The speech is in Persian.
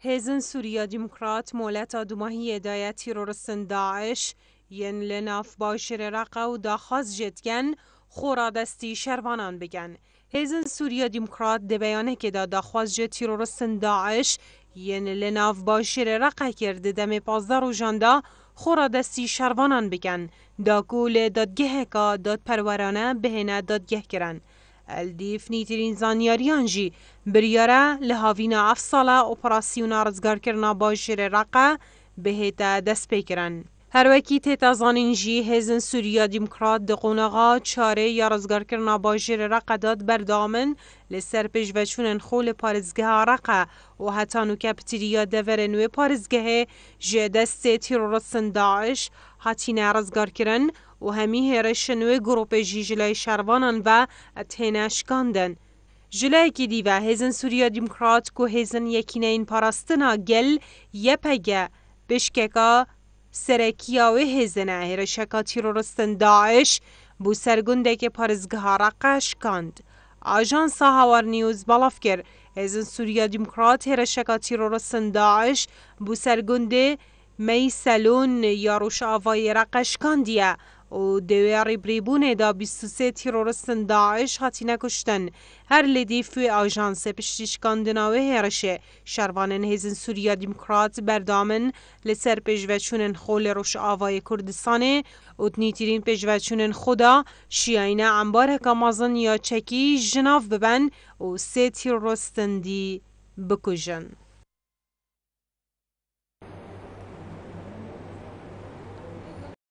هێزن سووریا دیموکرات مۆلەتە دوماهی دایە تیرۆرستن داعش ین لە ناوباشیرە عێراقا و داخواز جێتگەن خۆڕا دەستی شەروانان بگەن. هێزن سووریا دیموکرات دەبەیانێکێدا داخوازجێ تیرۆرستن داعش ین لە ناوباشیرە عێراقا کرد دەمێ 15 ڕۆژاندا خۆڕا دەستی شەروانان بگەن داکو لێ دادگەهێکا دادپەروەرانە بهێنە دادگەهکردن. الدیف نیترین زانیاریان جی بریاره لحاوینا افسالا اپراسیونا رزگارکرنا باشیر عێراقا بهیتا دست پیکرن. هر وکی تیتا زانین جی هێزن سووریا دیموکرات دقوناغا چاره یا رزگارکرنا باشیر عێراقا داد بردامن لسر پیشوچونن خول پارزگه عێراقا و حتی نوکه پتیریا دور نوی پارزگه جه دست تیرورستن داعش هاتینا رزگارکرن و همی هرش نوی گروپ جلای شروانان و اتهنشکاندن. جلای کی دیوه هزن سووریا دیموکرات که هزن یکینه این پاراستنا گل یپگه بشککا سرکیا و هزنه هرشکا تیرورستن داعش بو سرگنده که پارزگه عێراقا شکاند. آژانس هاوار نیوز بالاف کرد هزن سووریا دیموکرات هرشکا تیرورستن داعش بو سرگنده می سلون یا روش آوای عێراقا شکاندیه و دویاری بریبونه دا 23 تیرورستن داعش هاتی نکشتن. هر لیدی فوی آژانس پشتیشکاندناوه هرشه شروانن هزن سووریا دیموکرات بردامن لسر پیشوچونن خول روش آوای کردستانه و تنیترین پیشوچونن خدا شیعینه انبار کامازن یا چکی جناف ببن و 3 تیرورستن دی بکجن.